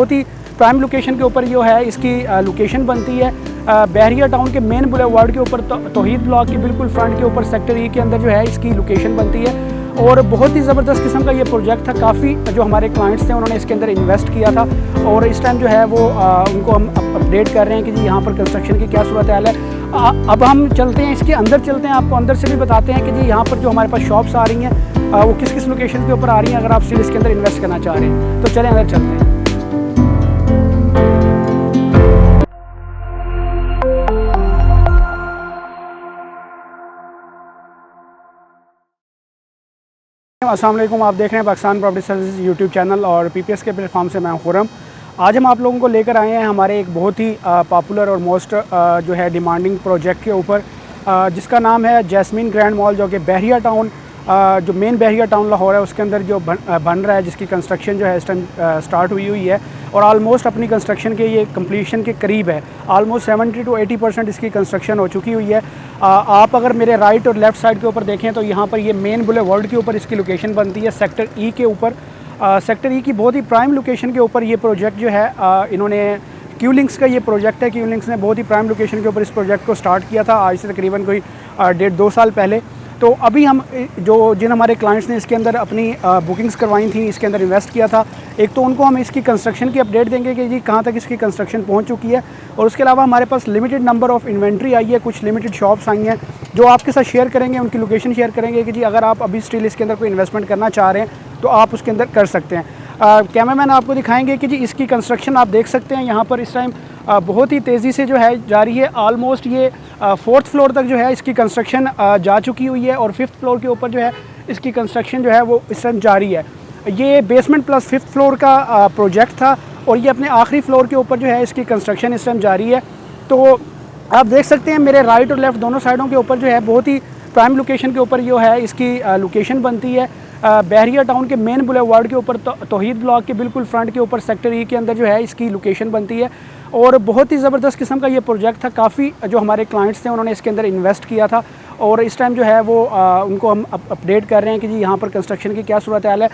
बहुत ही prime location के ऊपर जो है इसकी लोकेशन बनती है। बहरिया टाउन के मेन बुलेवार्ड के ऊपर तौहीद ब्लॉक के बिल्कुल फ्रंट के ऊपर सेक्टर ई के अंदर जो है इसकी लोकेशन बनती है। और बहुत ही ज़बरदस्त किस्म का ये प्रोजेक्ट था। काफ़ी जो हमारे क्लाइंट्स थे उन्होंने इसके अंदर इन्वेस्ट किया था और इस टाइम जो है वो उनको हम अपडेट कर रहे हैं कि जी यहाँ पर कंस्ट्रक्शन की क्या सूरत हाल है। अब हम चलते हैं, इसके अंदर चलते हैं, आपको अंदर से भी बताते हैं कि जी यहाँ पर जो हमारे पास शॉप्स आ रही हैं वो किस किस लोकेशन के ऊपर आ रही हैं, अगर आप स्टिल इसके अंदर इन्वेस्ट करना चाह रहे हैं तो चलें अंदर चलते हैं। अस्सलाम वालेकुम, आप देख रहे हैं Pakistan property services YouTube channel और पीपीएस के प्लेटफॉर्म से मैं खुरम। आज हम आप लोगों को लेकर आए हैं हमारे एक बहुत ही पॉपुलर और मोस्ट जो है डिमांडिंग प्रोजेक्ट के ऊपर, जिसका नाम है जैस्मीन ग्रैंड मॉल, जो कि बहरिया टाउन जो मेन बहरिया टाउन लाहौर है उसके अंदर जो बन रहा है, जिसकी कंस्ट्रक्शन जो है इस टाइम स्टार्ट हुई है और आलमोस्ट अपनी कंस्ट्रक्शन के ये कंप्लीशन के करीब है। आलमोस्ट 70 to 80% इसकी कंस्ट्रक्शन हो चुकी हुई है। आप अगर मेरे राइट और लेफ़्ट साइड के ऊपर देखें तो यहाँ पर ये मेन बुलेवार्ड के ऊपर इसकी लोकेशन बनती है, सेक्टर ई के ऊपर। सेक्टर ई की बहुत ही प्राइम लोकेशन के ऊपर ये प्रोजेक्ट जो है इन्होंने क्यूलिंग्स का ये प्रोजेक्ट है। क्यूलिंग्स ने बहुत ही प्राइम लोकेशन के ऊपर इस प्रोजेक्ट को स्टार्ट किया था आज से तकरीबन कोई 1.5-2 साल पहले। तो अभी हम जिन हमारे क्लाइंट्स ने इसके अंदर अपनी बुकिंग्स करवाई थी, इसके अंदर इन्वेस्ट किया था, एक तो उनको हम इसकी कंस्ट्रक्शन की अपडेट देंगे कि जी कहाँ तक इसकी कंस्ट्रक्शन पहुँच चुकी है, और उसके अलावा हमारे पास लिमिटेड नंबर ऑफ़ इन्वेंट्री आई है, कुछ लिमिटेड शॉप्स आई हैं जो आपके साथ शेयर करेंगे, उनकी लोकेशन शेयर करेंगे कि जी अगर आप अभी स्टिल इसके अंदर कोई इन्वेस्टमेंट करना चाह रहे हैं तो आप उसके अंदर कर सकते हैं। कैमरामैन आपको दिखाएंगे कि जी इसकी कंस्ट्रक्शन आप देख सकते हैं यहाँ पर इस टाइम बहुत ही तेज़ी से जो है जारी है। आलमोस्ट ये 4th फ्लोर तक जो है इसकी कंस्ट्रक्शन जा चुकी हुई है और 5th फ्लोर के ऊपर जो है इसकी कंस्ट्रक्शन जो है वो इस टाइम जारी है। ये बेसमेंट प्लस 5th फ्लोर का प्रोजेक्ट था और ये अपने आखिरी फ्लोर के ऊपर जो है इसकी कंस्ट्रक्शन इस टाइम जारी है। तो आप देख सकते हैं मेरे राइट और लेफ़्ट दोनों साइडों के ऊपर जो है बहुत ही प्राइम लोकेशन के ऊपर जो है इसकी लोकेशन बनती है। बहरिया टाउन के मेन बुलेवार्ड के ऊपर तौहीद ब्लॉक के बिल्कुल फ्रंट के ऊपर सेक्टर ई के अंदर जो है इसकी लोकेशन बनती है और बहुत ही ज़बरदस्त किस्म का ये प्रोजेक्ट था। काफ़ी जो हमारे क्लाइंट्स थे उन्होंने इसके अंदर इन्वेस्ट किया था और इस टाइम जो है वो उनको हम अपडेट कर रहे हैं कि जी यहाँ पर कंस्ट्रक्शन की क्या सूरत हाल है।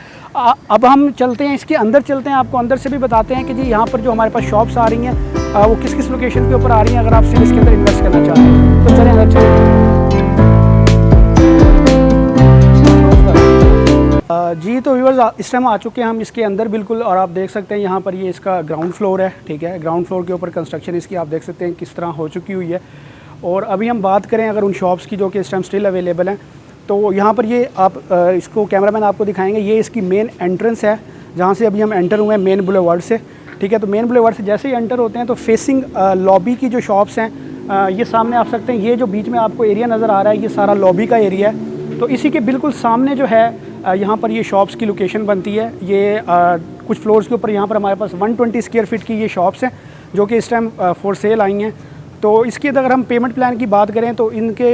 अब हम चलते हैं, इसके अंदर चलते हैं, आपको अंदर से भी बताते हैं कि जी यहाँ पर जो हमारे पास शॉप्स आ रही हैं वो किस किस लोकेशन के ऊपर आ रही हैं, अगर आप सिर्फ इसके अंदर इन्वेस्ट करना चाहते हैं तो चलें अंदर चलें। जी तो व्यूअर्स इस टाइम आ चुके हैं हम इसके अंदर बिल्कुल, और आप देख सकते हैं यहाँ पर ये इसका ग्राउंड फ्लोर है, ठीक है। ग्राउंड फ्लोर के ऊपर कंस्ट्रक्शन इसकी आप देख सकते हैं किस तरह हो चुकी हुई है। और अभी हम बात करें अगर उन शॉप्स की जो कि इस टाइम स्टिल अवेलेबल हैं, तो यहाँ पर ये आप इसको कैमरामैन आपको दिखाएंगे, ये इसकी मेन एंट्रेंस है जहाँ से अभी हम एंटर हुए हैं मेन बुलेवार्ड से, ठीक है। तो मेन बुलेवार्ड से जैसे ही एंटर होते हैं तो फेसिंग लॉबी की जो शॉप्स हैं ये सामने आप सकते हैं। ये जो बीच में आपको एरिया नज़र आ रहा है ये सारा लॉबी का एरिया है। तो इसी के बिल्कुल सामने जो है यहाँ पर ये शॉप्स की लोकेशन बनती है। ये कुछ फ्लोर्स के ऊपर यहाँ पर हमारे पास 120 स्क्वायर फीट की ये शॉप्स हैं जो कि इस टाइम फॉर सेल आई हैं। तो इसकी अगर हम पेमेंट प्लान की बात करें तो इनके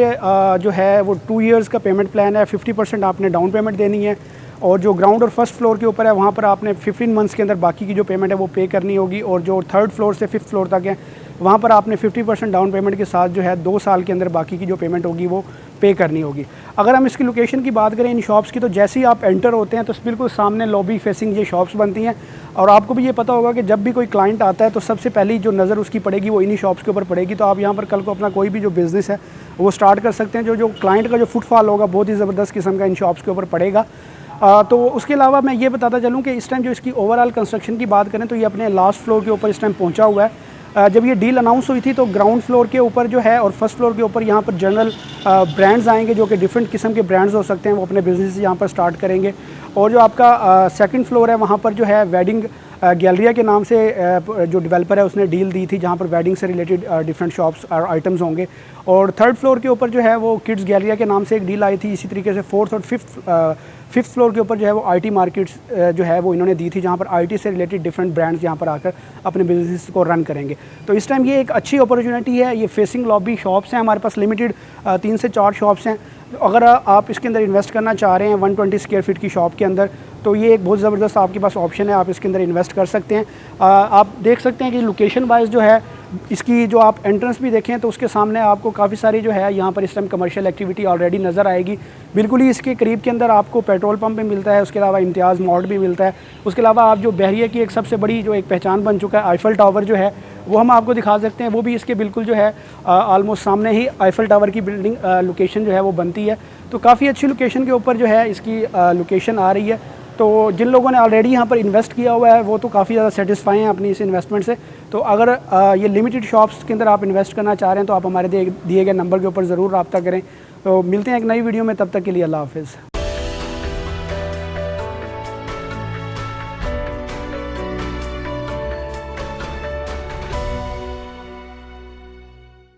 जो है वो 2 ईयर्स का पेमेंट प्लान है। 50% आपने डाउन पेमेंट देनी है और जो ग्राउंड और फर्स्ट फ्लोर के ऊपर है वहाँ पर आपने 15 मंथ्स के अंदर बाकी की जो पेमेंट है वो पे करनी होगी, और जो 3rd फ्लोर से 5th फ्लोर तक है वहाँ पर आपने 50% डाउन पेमेंट के साथ जो है 2 साल के अंदर बाकी की जो पेमेंट होगी वो पे करनी होगी। अगर हम इसकी लोकेशन की बात करें इन शॉप्स की, तो जैसे ही आप एंटर होते हैं तो बिल्कुल सामने लॉबी फेसिंग ये शॉप्स बनती हैं। और आपको भी ये पता होगा कि जब भी कोई क्लाइंट आता है तो सबसे पहली जो नज़र उसकी पड़ेगी वो इन्हीं शॉप्स के ऊपर पड़ेगी। तो आप यहाँ पर कल को अपना कोई भी जो बिज़नेस है वो स्टार्ट कर सकते हैं। जो क्लाइंट का जो फुटफॉल होगा बहुत ही ज़बरदस्त किस्म का इन शॉप्स के ऊपर पड़ेगा। तो उसके अलावा मैं ये बताता चलूँ कि इस टाइम जो इसकी ओवरऑल कंस्ट्रक्शन की बात करें तो ये अपने लास्ट फ्लोर के ऊपर इस टाइम पहुँचा हुआ है। जब ये डील अनाउंस हुई थी तो ग्राउंड फ्लोर के ऊपर जो है और फर्स्ट फ्लोर के ऊपर यहाँ पर जनरल ब्रांड्स आएंगे जो कि डिफरेंट किस्म के ब्रांड्स हो सकते हैं, वो अपने बिजनेस यहाँ पर स्टार्ट करेंगे। और जो आपका सेकंड फ्लोर है वहाँ पर जो है वेडिंग गैलरिया के नाम से जो डेवलपर है उसने डील दी थी जहाँ पर वेडिंग से रिलेटेड डिफरेंट शॉप्स और आइटम्स होंगे। और 3rd फ्लोर के ऊपर जो है वो किड्स गैलरिया के नाम से एक डील आई थी। इसी तरीके से 4th और 5th फ्लोर के ऊपर जो है वो IT मार्केट्स जो है वो इन्होंने दी थी जहाँ पर IT से रिलेटेड डिफरेंट ब्रांड्स यहाँ पर आकर अपने बिजनेस को रन करेंगे। तो इस टाइम ये एक अच्छी अपॉर्चुनिटी है। ये फेसिंग लॉबी शॉप्स हैं हमारे पास, लिमिटेड 3 से 4 शॉप्स हैं। अगर आप इसके अंदर इन्वेस्ट करना चाह रहे हैं 120 स्क्वायर फीट की शॉप के अंदर, तो ये एक बहुत ज़बरदस्त आपके पास ऑप्शन है, आप इसके अंदर इन्वेस्ट कर सकते हैं। आप देख सकते हैं कि लोकेशन वाइज जो है इसकी जो आप एंट्रेंस भी देखें तो उसके सामने आपको काफ़ी सारी जो है यहाँ पर इस टाइम कमर्शियल एक्टिविटी ऑलरेडी नज़र आएगी। बिल्कुल ही इसके करीब के अंदर आपको पेट्रोल पंप भी मिलता है, उसके अलावा इम्तियाज़ मॉल भी मिलता है। उसके अलावा आप जो बहरिया की एक सबसे बड़ी जो एक पहचान बन चुका है आईफल टावर जो है वो हम आपको दिखा सकते हैं। वो भी इसके बिल्कुल जो है ऑलमोस्ट सामने ही आईफल टावर की बिल्डिंग लोकेशन जो है वो बनती है। तो काफ़ी अच्छी लोकेशन के ऊपर जो है इसकी लोकेशन आ रही है। तो जिन लोगों ने ऑलरेडी यहाँ पर इन्वेस्ट किया हुआ है वो तो काफ़ी ज़्यादा सेटिस्फाई हैं अपनी इस इन्वेस्टमेंट से। तो अगर ये लिमिटेड शॉप्स के अंदर आप इन्वेस्ट करना चाह रहे हैं तो आप हमारे दिए गए नंबर के ऊपर ज़रूर रब्ता करें। तो मिलते हैं एक नई वीडियो में, तब तक के लिए अल्लाह हाफ़िज़।